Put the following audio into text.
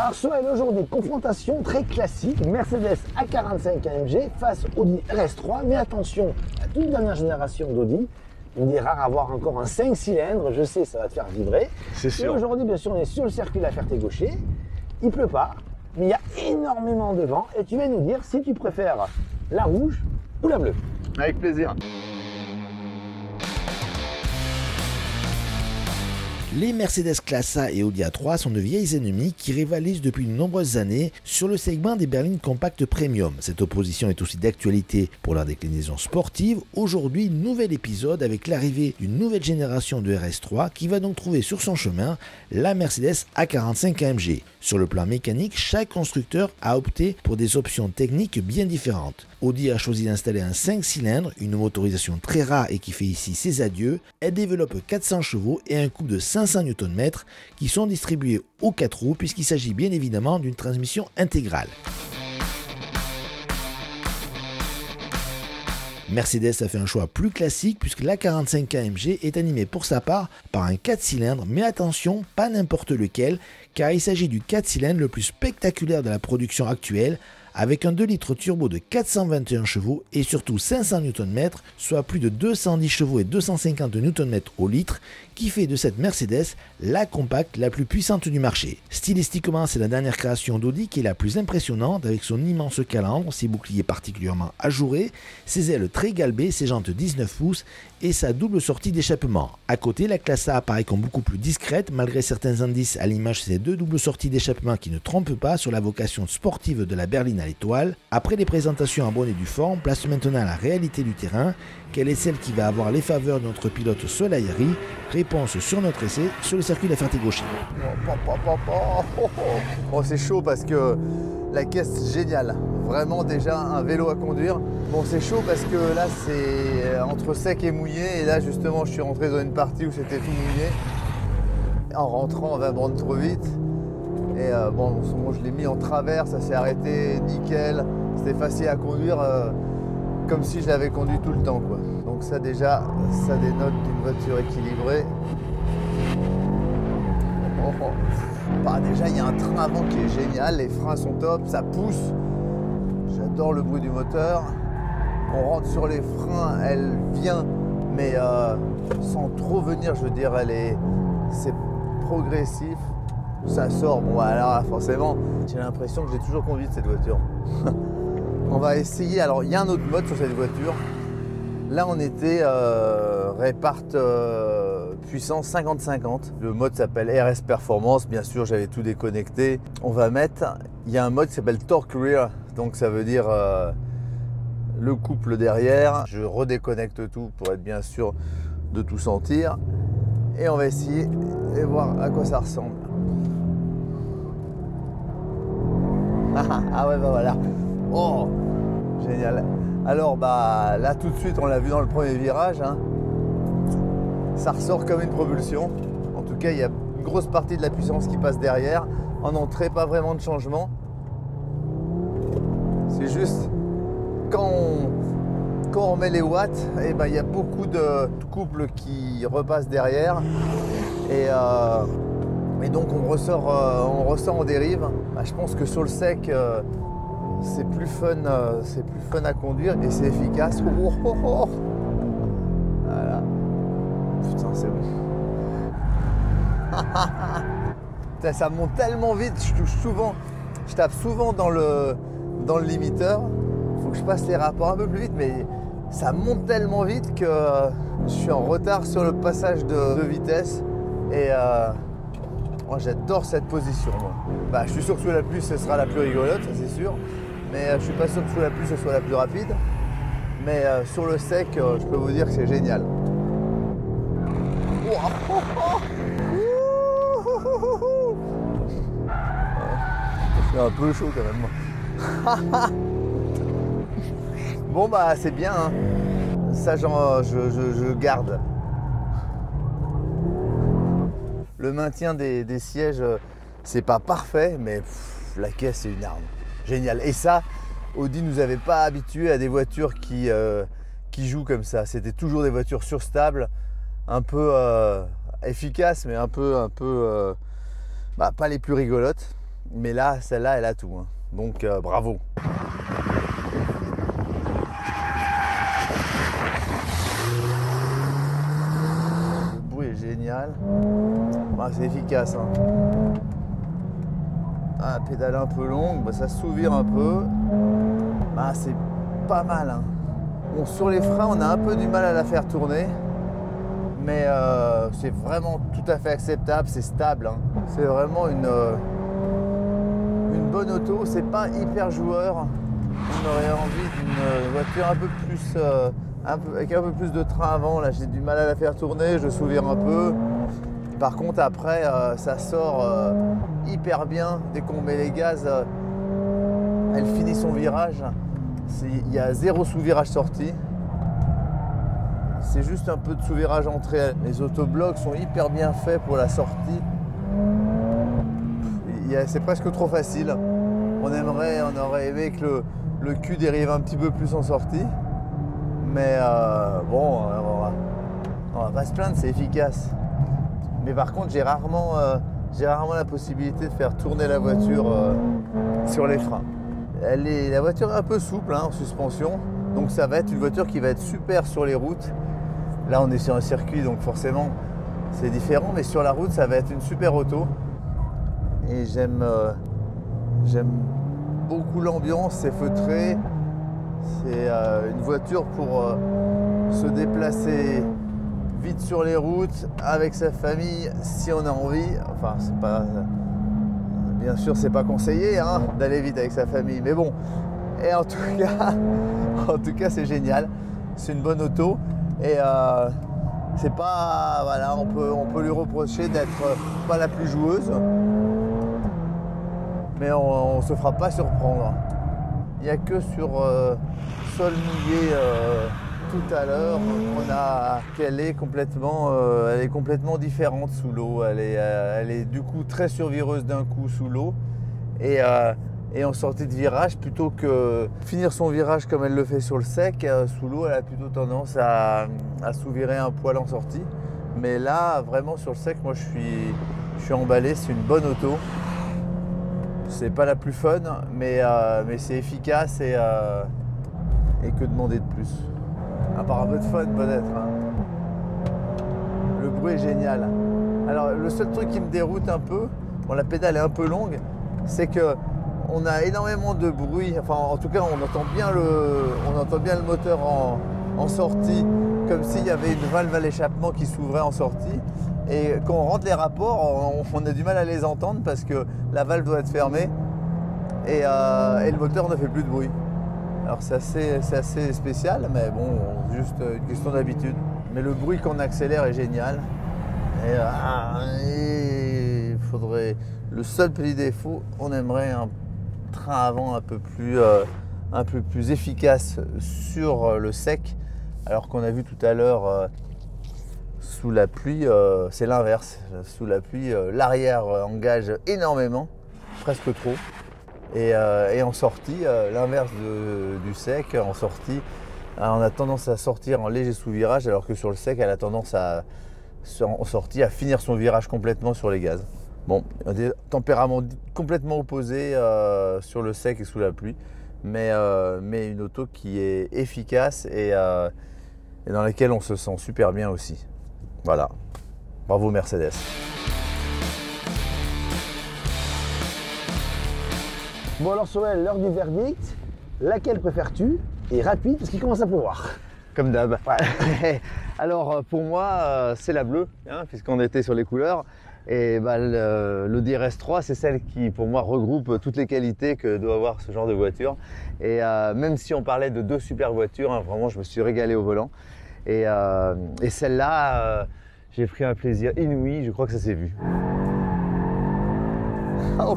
Alors Sohail, aujourd'hui, confrontation très classique, Mercedes A45 AMG face Audi RS3, mais attention, la toute dernière génération d'Audi, une des rares à avoir encore un 5 cylindres, je sais, ça va te faire vibrer. C'est sûr. Aujourd'hui, bien sûr, on est sur le circuit La Ferté-Gaucher, il pleut pas, mais il y a énormément de vent, et tu vas nous dire si tu préfères la rouge ou la bleue. Avec plaisir. Les Mercedes Classe A et Audi A3 sont de vieilles ennemies qui rivalisent depuis de nombreuses années sur le segment des berlines compactes premium. Cette opposition est aussi d'actualité pour leur déclinaison sportive. Aujourd'hui, nouvel épisode avec l'arrivée d'une nouvelle génération de RS3 qui va donc trouver sur son chemin la Mercedes A45 AMG. Sur le plan mécanique, chaque constructeur a opté pour des options techniques bien différentes. Audi a choisi d'installer un 5 cylindres, une motorisation très rare et qui fait ici ses adieux. Elle développe 400 chevaux et un couple de 500 Nm qui sont distribués aux 4 roues puisqu'il s'agit bien évidemment d'une transmission intégrale. Mercedes a fait un choix plus classique puisque la 45 AMG est animée pour sa part par un 4 cylindres, mais attention, pas n'importe lequel, car il s'agit du 4 cylindres le plus spectaculaire de la production actuelle, avec un 2 litres turbo de 421 chevaux et surtout 500 Nm, soit plus de 210 chevaux et 250 Nm au litre, qui fait de cette Mercedes la compacte la plus puissante du marché. Stylistiquement, c'est la dernière création d'Audi qui est la plus impressionnante avec son immense calandre, ses boucliers particulièrement ajourés, ses ailes très galbées, ses jantes 19 pouces et sa double sortie d'échappement. À côté, la Classe A apparaît comme beaucoup plus discrète malgré certains indices à l'image de ces deux doubles sorties d'échappement qui ne trompent pas sur la vocation sportive de la berline à l'étoile. Après les présentations en bonne et due forme, place maintenant à la réalité du terrain. Quelle est celle qui va avoir les faveurs de notre pilote Sohail Ayri? Réponse sur notre essai sur le circuit La Ferté-Gaucher. Bon, c'est chaud parce que la caisse géniale. Vraiment déjà un vélo à conduire. Bon, c'est chaud parce que là c'est entre sec et mouillé. Et là justement je suis rentré dans une partie où c'était tout mouillé. En rentrant on va prendre trop vite. Et bon, je l'ai mis en travers, ça s'est arrêté nickel. C'était facile à conduire comme si je l'avais conduit tout le temps, quoi. Donc ça déjà, ça dénote d'une voiture équilibrée. Bah, déjà il y a un train avant qui est génial, les freins sont top, ça pousse. J'adore le bruit du moteur. On rentre sur les freins, elle vient, mais sans trop venir, je veux dire, c'est progressif. Ça sort, bon alors là, forcément, j'ai l'impression que j'ai toujours conduit cette voiture. On va essayer, alors il y a un autre mode sur cette voiture. Là on était répart puissance 50-50. Le mode s'appelle RS Performance, bien sûr j'avais tout déconnecté. On va mettre, il y a un mode qui s'appelle Torque Rear, donc ça veut dire le couple derrière. Je redéconnecte tout pour être bien sûr de tout sentir. Et on va essayer et voir à quoi ça ressemble. Ah ouais, bah voilà. Oh, génial. Alors bah là tout de suite on l'a vu dans le premier virage, hein. Ça ressort comme une propulsion. En tout cas il y a une grosse partie de la puissance qui passe derrière. En entrée pas vraiment de changement. C'est juste quand on met les watts, et ben il y a beaucoup de couples qui repassent derrière. Et donc on ressort en dérive. Bah, je pense que sur le sec c'est plus fun à conduire et c'est efficace. Voilà. Putain, c'est bon. Putain, ça monte tellement vite, je tape souvent dans le limiteur. Faut que je passe les rapports un peu plus vite, mais ça monte tellement vite que je suis en retard sur le passage de vitesse. Et moi j'adore cette position. Moi. Bah, je suis sûr que sous la pluie ce sera la plus rigolote, ça c'est sûr. Mais je suis pas sûr que sous la pluie ce soit la plus rapide. Mais sur le sec, je peux vous dire que c'est génial. C'est un peu chaud quand même. Bon bah c'est bien, hein. Ça je garde. Le maintien des sièges, c'est pas parfait, mais la caisse c'est une arme. Génial. Et ça, Audi nous avait pas habitués à des voitures qui jouent comme ça. C'était toujours des voitures surstables, un peu efficaces, mais un peu pas les plus rigolotes. Mais là, celle-là, elle a tout. Hein. Donc bravo. Le bruit est génial. Bah, c'est efficace. Hein. Ah, pédale un peu longue, bah, ça s'ouvre un peu. Bah, c'est pas mal. Hein. Bon, sur les freins, on a un peu du mal à la faire tourner. Mais c'est vraiment tout à fait acceptable, c'est stable. Hein. C'est vraiment une bonne auto, c'est pas hyper joueur. On aurait envie d'une voiture un peu plus, avec un peu plus de train avant. Là, j'ai du mal à la faire tourner, je sourire un peu. Par contre, après, ça sort hyper bien. Dès qu'on met les gaz, elle finit son virage. Il y a 0 sous-virage sorti. C'est juste un peu de sous-virage entrée. Les autoblocs sont hyper bien faits pour la sortie. C'est presque trop facile. On aurait aimé que le cul dérive un petit peu plus en sortie. Mais bon, on va pas se plaindre, c'est efficace. Mais par contre, j'ai rarement la possibilité de faire tourner la voiture sur les freins. La voiture est un peu souple hein, en suspension. Donc ça va être une voiture qui va être super sur les routes. Là, on est sur un circuit, donc forcément, c'est différent. Mais sur la route, ça va être une super auto. Et j'aime beaucoup l'ambiance, c'est feutré. C'est une voiture pour se déplacer vite sur les routes, avec sa famille, si on a envie. Enfin, c'est pas... Bien sûr, c'est pas conseillé hein, d'aller vite avec sa famille. Mais bon, et en tout cas, c'est génial. C'est une bonne auto. Et c'est pas... Voilà, on peut lui reprocher d'être pas la plus joueuse. Mais on ne se fera pas surprendre. Il n'y a que sur sol mouillé tout à l'heure qu'on a qu'elle est complètement différente sous l'eau. Elle est du coup très survireuse d'un coup sous l'eau. Et en sortie de virage, plutôt que finir son virage comme elle le fait sur le sec, sous l'eau, elle a plutôt tendance à sous-virer un poil en sortie. Mais là, vraiment sur le sec, moi je suis emballé, c'est une bonne auto. C'est pas la plus fun, mais c'est efficace et que demander de plus. À part un peu de fun peut-être. Hein. Le bruit est génial. Alors le seul truc qui me déroute un peu, bon la pédale est un peu longue, c'est que on a énormément de bruit. Enfin en tout cas on entend bien le moteur en sortie, comme s'il y avait une valve à l'échappement qui s'ouvrait en sortie. Et quand on rentre les rapports, on a du mal à les entendre parce que la valve doit être fermée et le moteur ne fait plus de bruit. Alors c'est assez spécial, mais bon, juste une question d'habitude. Mais le bruit quand on accélère est génial. Et il faudrait... Le seul petit défaut, on aimerait un train avant un peu plus efficace sur le sec, alors qu'on a vu tout à l'heure... Sous la pluie, c'est l'inverse. Sous la pluie, l'arrière engage énormément, presque trop. Et en sortie, l'inverse du sec, en sortie, on a tendance à sortir en léger sous-virage, alors que sur le sec, elle a tendance en sortie à finir son virage complètement sur les gaz. Bon, des tempéraments complètement opposés sur le sec et sous la pluie, mais une auto qui est efficace et dans laquelle on se sent super bien aussi. Voilà, bravo Mercedes. Bon alors Soel, l'heure du verdict, laquelle préfères-tu? Et rapide parce qu'il commence à pleuvoir. Comme d'hab. Ouais. Alors pour moi c'est la bleue, hein, puisqu'on était sur les couleurs. Et bah, l'Audi RS3 c'est celle qui pour moi regroupe toutes les qualités que doit avoir ce genre de voiture. Et même si on parlait de 2 super voitures, hein, vraiment je me suis régalé au volant. Et celle-là, j'ai pris un plaisir inouï, je crois que ça s'est vu. Oh,